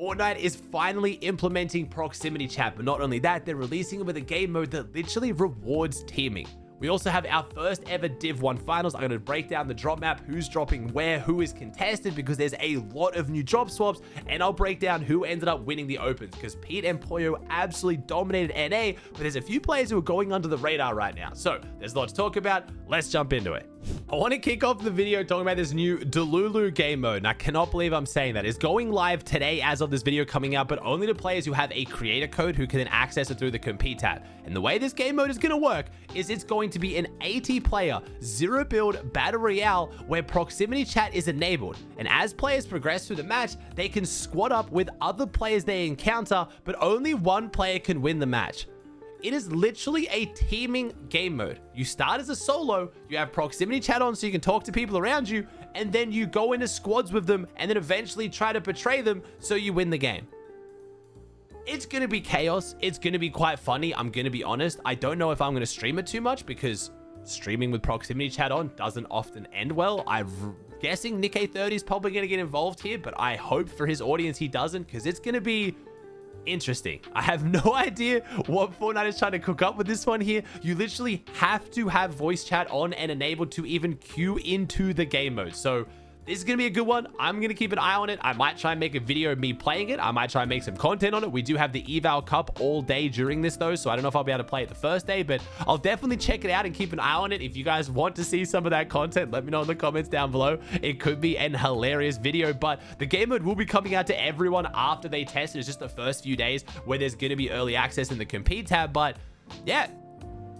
Fortnite is finally implementing proximity chat, but not only that, they're releasing it with a game mode that literally rewards teaming. We also have our first ever Div 1 finals. I'm going to break down the drop map, who's dropping where, who is contested, because there's a lot of new drop swaps, and I'll break down who ended up winning the opens, because Pete and Pollo absolutely dominated NA, but there's a few players who are going under the radar right now. So there's a lot to talk about. Let's jump into it. I want to kick off the video talking about this new Delulu game mode, and I cannot believe I'm saying that. It's going live today as of this video coming out, but only to players who have a creator code who can then access it through the compete tab. And the way this game mode is going to work is it's going to be an 80-player, zero-build battle royale where proximity chat is enabled. And as players progress through the match, they can squad up with other players they encounter, but only one player can win the match. It is literally a teaming game mode. You start as a solo, you have proximity chat on so you can talk to people around you, and then you go into squads with them and then eventually try to betray them so you win the game. It's going to be chaos. It's going to be quite funny. I'm going to be honest. I don't know if I'm going to stream it too much because streaming with proximity chat on doesn't often end well. I'm guessing Nick30 is probably going to get involved here, but I hope for his audience he doesn't, because it's going to be interesting. I have no idea what Fortnite is trying to cook up with this one here. You literally have to have voice chat on and enabled to even queue into the game mode. So this is going to be a good one. I'm going to keep an eye on it. I might try and make a video of me playing it. I might try and make some content on it. We do have the Eval Cup all day during this though, so I don't know if I'll be able to play it the first day, but I'll definitely check it out and keep an eye on it. If you guys want to see some of that content, let me know in the comments down below. It could be an hilarious video, but the game mode will be coming out to everyone after they test it. It's just the first few days where there's going to be early access in the compete tab, but yeah,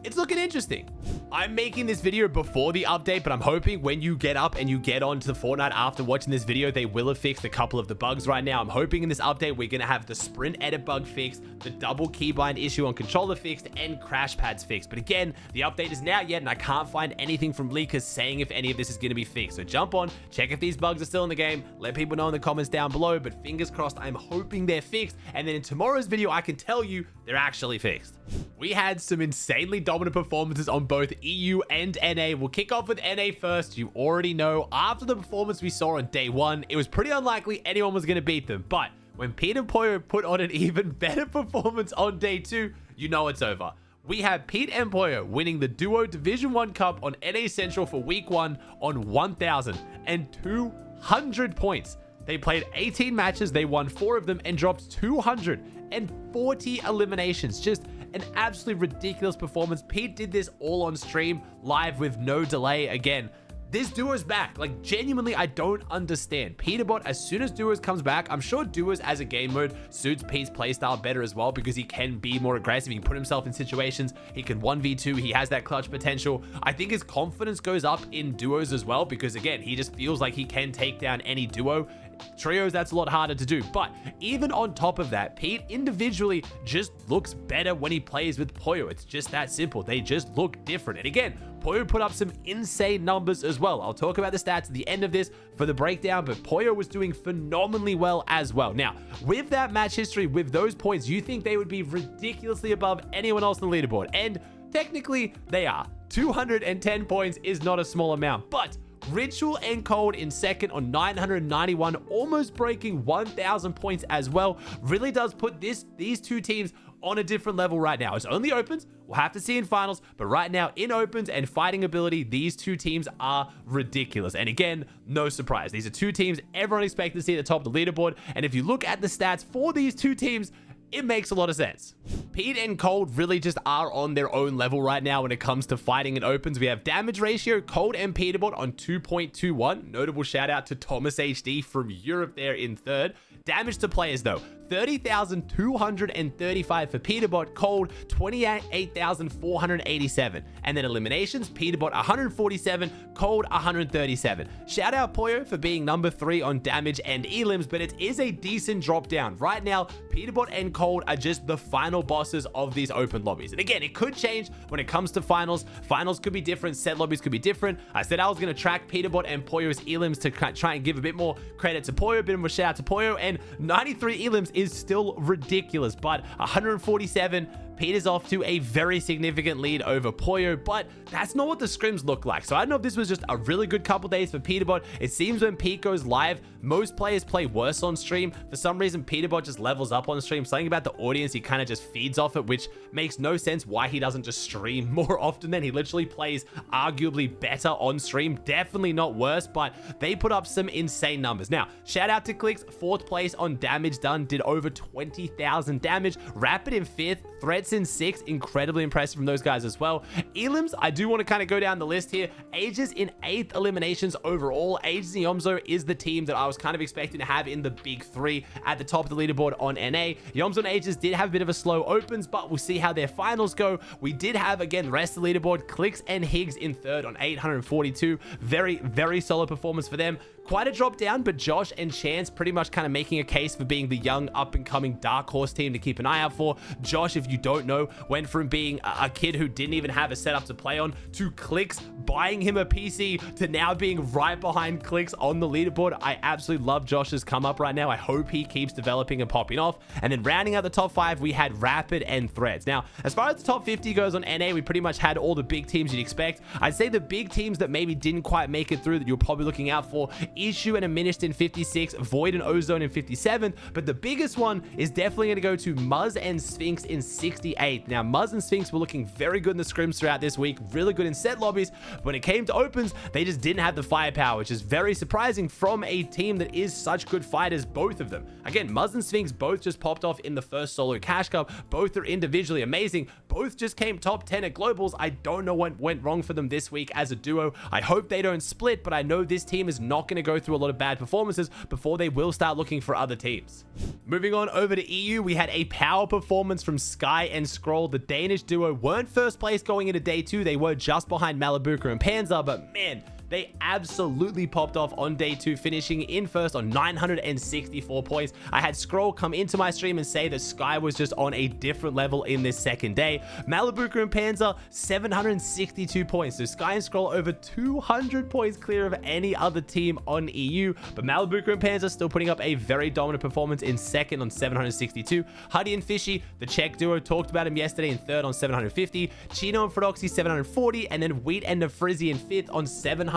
it's looking interesting. I'm making this video before the update, but I'm hoping when you get up and you get onto the Fortnite after watching this video, they will have fixed a couple of the bugs right now. I'm hoping in this update, we're going to have the sprint edit bug fixed, the double keybind issue on controller fixed, and crash pads fixed. But again, the update is not out yet, and I can't find anything from leakers saying if any of this is going to be fixed. So jump on, check if these bugs are still in the game, let people know in the comments down below, but fingers crossed, I'm hoping they're fixed. And then in tomorrow's video, I can tell you they're actually fixed. We had some insanely dominant performances on both EU and NA. We'll kick off with NA first. You already know, after the performance we saw on day one, it was pretty unlikely anyone was going to beat them. But when Pete and Pollo put on an even better performance on day two, you know it's over. We have Pete and Pollo winning the Duo Division 1 Cup on NA Central for week 1 on 1,200 points. They played 18 matches, they won 4 of them, and dropped 240 eliminations. Just an absolutely ridiculous performance. Pete did this all on stream, live with no delay. Again, this Duo's back. Like, genuinely, I don't understand. Peterbot, as soon as Duos comes back, I'm sure Duos as a game mode suits Pete's playstyle better as well, because he can be more aggressive. He can put himself in situations. He can 1v2. He has that clutch potential. I think his confidence goes up in Duos as well, because again, he just feels like he can take down any duo. Trios, that's a lot harder to do. But even on top of that, Pete individually just looks better when he plays with Pollo. It's just that simple. They just look different. And again, Pollo put up some insane numbers as well. I'll talk about the stats at the end of this for the breakdown, but Pollo was doing phenomenally well as well. Now, with that match history, with those points, you think they would be ridiculously above anyone else on the leaderboard. And technically, they are. 210 points is not a small amount, but Ritual and Cold in second on 991, almost breaking 1,000 points as well. Really does put these two teams on a different level right now. It's only opens. We'll have to see in finals, but right now in opens and fighting ability, these two teams are ridiculous. And again, no surprise. These are two teams everyone expected to see at the top of the leaderboard. And if you look at the stats for these two teams, it makes a lot of sense. Pete and Cold really just are on their own level right now when it comes to fighting in opens. We have damage ratio, Cold and Peterbot on 2.21. Notable shout out to Thomas HD from Europe there in third. Damage to players though, 30,235 for Peterbot, Cold 28,487. And then eliminations, Peterbot 147, Cold 137. Shout out Pollo for being number 3 on damage and elims, but it is a decent drop down. Right now, Peterbot and Cold are just the final bosses of these open lobbies. And again, it could change when it comes to finals. Finals could be different, set lobbies could be different. I said I was going to track Peterbot and Pollo's elims to try and give a bit more credit to Pollo, a bit more shout out to Pollo, and 93 elims is still ridiculous, but 147 Peter's off to a very significant lead over Poyo, but that's not what the scrims look like. So I don't know if this was just a really good couple days for Peterbot. It seems when Pete goes live, most players play worse on stream. For some reason, Peterbot just levels up on stream. Something about the audience, he kind of just feeds off it, which makes no sense why he doesn't just stream more often. Then he literally plays arguably better on stream, definitely not worse, but they put up some insane numbers. Now, shout out to Clicks, 4th place on damage done, did over 20,000 damage. Rapid in 5th, Threats in 6th, incredibly impressive from those guys as well. Elims, I do want to kind of go down the list here. Aegis in 8th eliminations overall. Aegis and Yomzo is the team that I was kind of expecting to have in the big 3 at the top of the leaderboard on NA. Yomzo and Aegis did have a bit of a slow opens, but we'll see how their finals go. We did have, again, the rest of the leaderboard, Clicks and Higgs in 3rd on 842. Very, very solid performance for them. Quite a drop down, but Josh and Chance pretty much kind of making a case for being the young up-and-coming dark horse team to keep an eye out for. Josh, if you don't know, went from being a kid who didn't even have a setup to play on to Clicks buying him a PC to now being right behind Clicks on the leaderboard. I absolutely love Josh's come up right now. I hope he keeps developing and popping off. And then rounding out the top 5, we had Rapid and Threads. Now, as far as the top 50 goes on NA, we pretty much had all the big teams you'd expect. I'd say the big teams that maybe didn't quite make it through that you're probably looking out for, Issue and Aminished in 56, Void and Ozone in 57th, but the biggest one is definitely going to go to Muzz and Sphinx in 68th. Now, Muzz and Sphinx were looking very good in the scrims throughout this week, really good in set lobbies. When it came to opens, they just didn't have the firepower, which is very surprising from a team that is such good fighters, both of them. Again, Muzz and Sphinx both just popped off in the first solo Cash Cup. Both are individually amazing. Both just came top 10 at Globals. I don't know what went wrong for them this week as a duo. I hope they don't split, but I know this team is not going to go through a lot of bad performances before they will start looking for other teams. Moving on over to EU, we had a power performance from Sky and Scroll. The Danish duo weren't first place going into day 2. They were just behind Malabuka and Panzer, but man, they absolutely popped off on day 2, finishing in first on 964 points. I had Scroll come into my stream and say that Sky was just on a different level in this second day. Malabuka and Panzer, 762 points. So Sky and Scroll over 200 points clear of any other team on EU. But Malabuka and Panzer still putting up a very dominant performance in second on 762. Huddy and Fishy, the Czech duo, talked about him yesterday, in third on 750. Chino and Frodoxy, 740. And then Wheat and Nefrizzi in fifth on 726.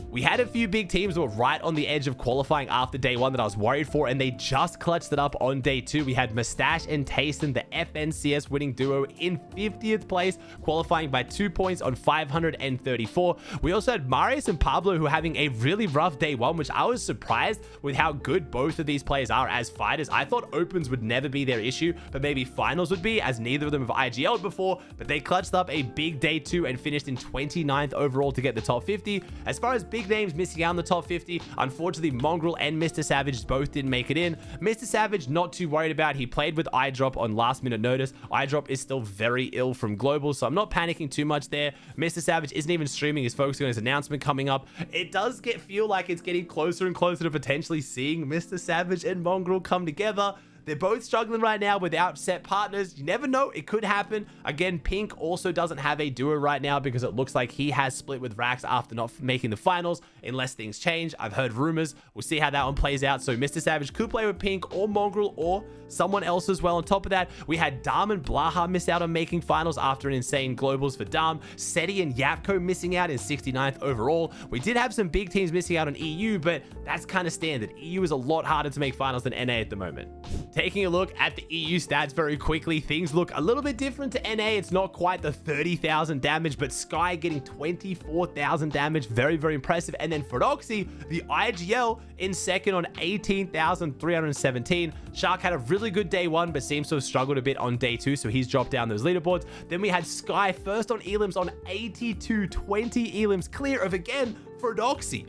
We had a few big teams that were right on the edge of qualifying after day 1 that I was worried for, and they just clutched it up on day 2. We had Mustache and Tayson, the FNCS winning duo, in 50th place, qualifying by 2 points on 534. We also had Marius and Pablo, who are having a really rough day 1, which I was surprised with how good both of these players are as fighters. I thought opens would never be their issue, but maybe finals would be, as neither of them have IGL'd before, but they clutched up a big day 2 and finished in 29th overall to get the top 50. As far as big names missing out on the top 50, unfortunately, Mongrel and Mr. Savage both didn't make it in. Mr. Savage, not too worried about. He played with iDrop on last minute notice. iDrop is still very ill from global, so I'm not panicking too much there. Mr. Savage isn't even streaming. He's focusing on his announcement coming up. It does feel like it's getting closer and closer to potentially seeing Mr. Savage and Mongrel come together. They're both struggling right now without set partners. You never know. It could happen. Again, Pink also doesn't have a duo right now because it looks like he has split with Rax after not making the finals, unless things change. I've heard rumors. We'll see how that one plays out. So Mr. Savage could play with Pink or Mongrel or someone else as well. On top of that, we had Dam and Blaha miss out on making finals after an insane globals for Dam. Seti and Yapko missing out in 69th overall. We did have some big teams missing out on EU, but that's kind of standard. EU is a lot harder to make finals than NA at the moment. Taking a look at the EU stats very quickly, things look a little bit different to NA. It's not quite the 30,000 damage, but Sky getting 24,000 damage. Very, very impressive. And then Frodoxy, the IGL, in second on 18,317. Shark had a really good day 1, but seems to have struggled a bit on day 2, so he's dropped down those leaderboards. Then we had Sky first on elims on 82, 20 elims clear of, again, Frodoxy.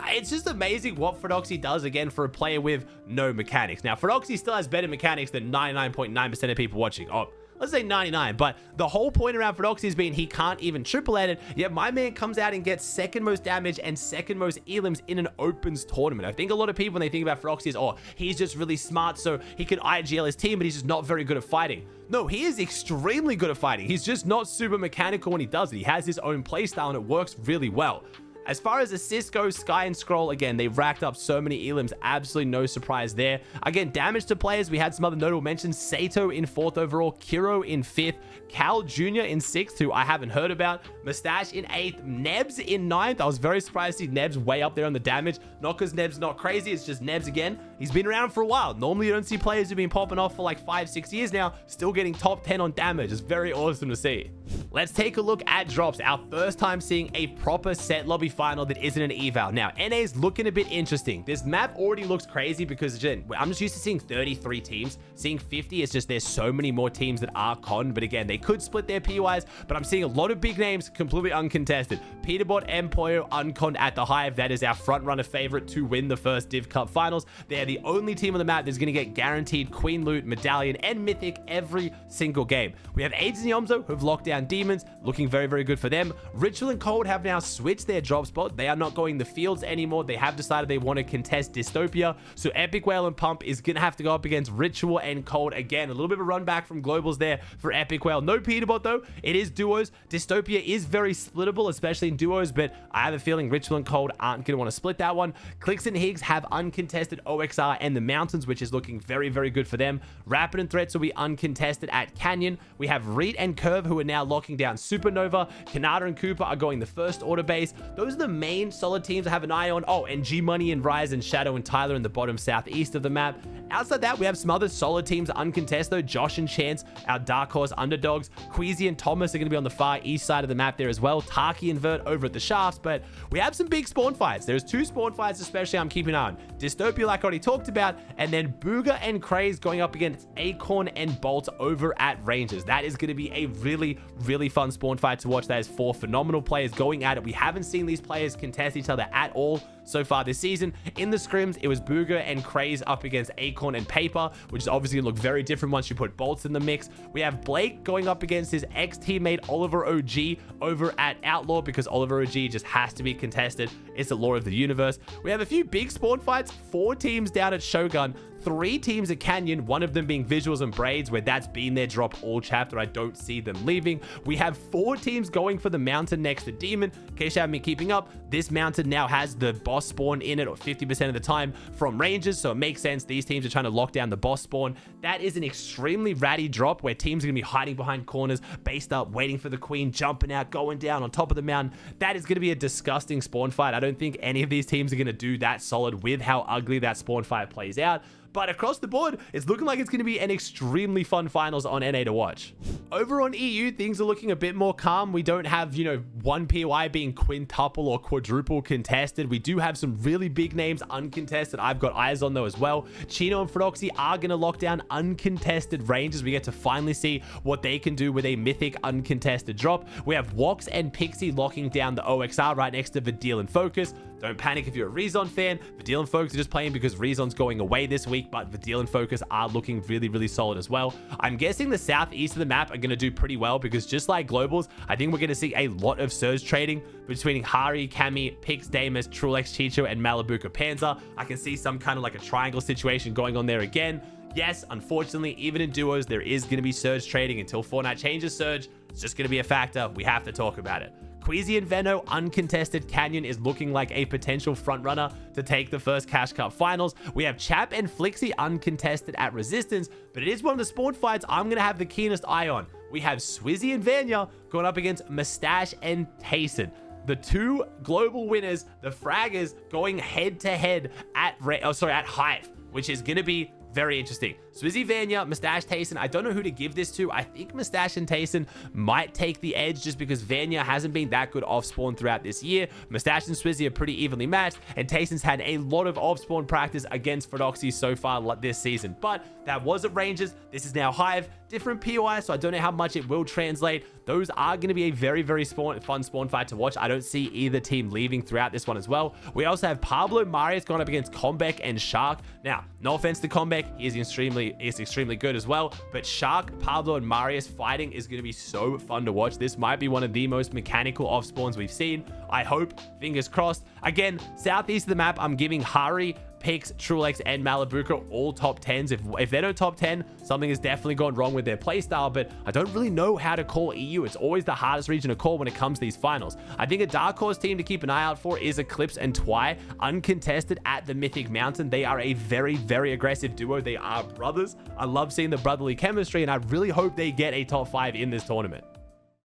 It's just amazing what Frodoxy does, again, for a player with no mechanics. Now, Frodoxy still has better mechanics than 99.9% of people watching. Oh, let's say 99, but the whole point around Frodoxy has been he can't even triple edit, yet my man comes out and gets second most damage and second most elims in an opens tournament. I think a lot of people, when they think about Frodoxy, is, oh, he's just really smart, so he can IGL his team, but he's just not very good at fighting. No, he is extremely good at fighting. He's just not super mechanical when he does it. He has his own playstyle and it works really well. As far as assists go, Sky and Scroll, again, they racked up so many elims. Absolutely no surprise there. Again, damage to players, we had some other notable mentions. Sato in 4th overall, Kiro in 5th, Cal Jr. in 6th, who I haven't heard about, Mustache in 8th, Nebs in 9th. I was very surprised to see Nebs way up there on the damage. Not because Nebs not crazy, it's just Nebs again. He's been around for a while. Normally you don't see players who've been popping off for like 5-6 years now, still getting top 10 on damage. It's very awesome to see. Let's take a look at drops. Our first time seeing a proper set lobby final that isn't an eval. Now, NA's looking a bit interesting. This map already looks crazy because again, I'm just used to seeing 33 teams. Seeing 50 is just there's so many more teams that are con, but again, they could split their PYs, but I'm seeing a lot of big names completely uncontested. Peterbot and Poyo unconned at the Hive. That is our front runner favorite to win the first Div Cup finals. They're the only team on the map that's going to get guaranteed Queen Loot, Medallion, and Mythic every single game. We have Aids and Yomzo who've locked down Demons, looking very, very good for them. Ritual and Cold have now switched their drop spot. They are not going the fields anymore. They have decided they want to contest Dystopia. So Epic Whale and Pump is going to have to go up against Ritual and Cold again. A little bit of a run back from Globals there for Epic Whale. No Peterbot though. It is duos. Dystopia is very splittable, especially in duos, but I have a feeling Ritual and Cold aren't going to want to split that one. Clicks and Higgs have uncontested OXR and the Mountains, which is looking very, very good for them. Rapid and Threats will be uncontested at Canyon. We have Reet and Curve who are now locking down Supernova. Kanata and Cooper are going the first order base. Those are the main solid teams I have an eye on. Oh, and G-Money and Rise and Shadow and Tyler in the bottom southeast of the map. Outside that, we have some other solid teams uncontested though. Josh and Chance, our dark horse underdogs. Queasy and Thomas are going to be on the far east side of the map there as well. Taki and Vert over at the shafts, but we have some big spawn fights. There's 2 spawn fights especially I'm keeping an eye on. Dystopia, like I already talked about, and then Booga and Craze going up against Acorn and Bolt over at Rangers. That is going to be a really, really fun spawn fight to watch. That is 4 phenomenal players going at it. We haven't seen these players contest each other at all so far this season. In the scrims, it was Booga and Craze up against Acorn and Paper, which is obviously going to look very different once you put Bolts in the mix. We have Blake going up against his ex-teammate Oliver OG over at Outlaw because Oliver OG just has to be contested. It's the law of the universe. We have a few big spawn fights, 4 teams down at Shogun, 3 teams at Canyon, one of them being Visuals and Braids, where that's been their drop all chapter. I don't see them leaving. We have 4 teams going for the mountain next to Demon. In case you haven't been keeping up, this mountain now has the boss spawn in it, or 50% of the time from Rangers, so it makes sense. These teams are trying to lock down the boss spawn. That is an extremely ratty drop where teams are going to be hiding behind corners, based up, waiting for the queen, jumping out, going down on top of the mountain. That is going to be a disgusting spawn fight. I don't think any of these teams are going to do that solid with how ugly that spawn fight plays out. But across the board, it's looking like it's going to be an extremely fun finals on NA to watch. Over on EU, things are looking a bit more calm. We don't have, one POI being quintuple or quadruple contested. We do have some really big names uncontested. I've got eyes on though as well. Chino and Frodoxy are going to lock down uncontested Rangers. We get to finally see what they can do with a mythic uncontested drop. We have Wox and Pixie locking down the OXR right next to Vidil and Focus. Don't panic if you're a Rezon fan. Vidil and Focus are just playing because Rezon's going away this week, but Vidil and Focus are looking really, really solid as well. I'm guessing the southeast of the map are going to do pretty well because just like Globals, I think we're going to see a lot of surge trading between Hari, Kami, Pix, Damus, Trulex, Chicho, and Malibuca Panzer. I can see some kind of like a triangle situation going on there again. Yes, unfortunately, even in duos, there is going to be surge trading until Fortnite changes surge. It's just going to be a factor. We have to talk about it. Queasy and Veno uncontested Canyon is looking like a potential frontrunner to take the first Cash Cup finals. We have Chap and Flixie uncontested at Resistance, but it is one of the spawn fights I'm going to have the keenest eye on. We have Swizzy and Vanya going up against Mustache and Tayson. The 2 global winners, the fraggers, going head to head at Hive, which is going to be very interesting. Swizzy, Vanya, Mustache, Tayson. I don't know who to give this to. I think Mustache and Tayson might take the edge just because Vanya hasn't been that good off spawn throughout this year. Mustache and Swizzy are pretty evenly matched, and Tayson's had a lot of off spawn practice against Frodoxy so far this season. But that was at Rangers. This is now Hive. Different POI, so I don't know how much it will translate. Those are going to be a very, very fun spawn fight to watch. I don't see either team leaving throughout this one as well. We also have Pablo Marius going up against Combeck and Shark. Now, no offense to Combeck, he is extremely good as well, but Shark, Pablo, and Marius fighting is going to be so fun to watch. This might be one of the most mechanical off spawns we've seen. I hope, fingers crossed. Again, southeast of the map, I'm giving Hari Pix, Trulex, and Malabuka all top 10s. If they don't top 10, something has definitely gone wrong with their playstyle, but I don't really know how to call EU. It's always the hardest region to call when it comes to these finals. I think a dark horse team to keep an eye out for is Eclipse and Twy, uncontested at the Mythic Mountain. They are a very, very aggressive duo. They are brothers. I love seeing the brotherly chemistry, and I really hope they get a top 5 in this tournament.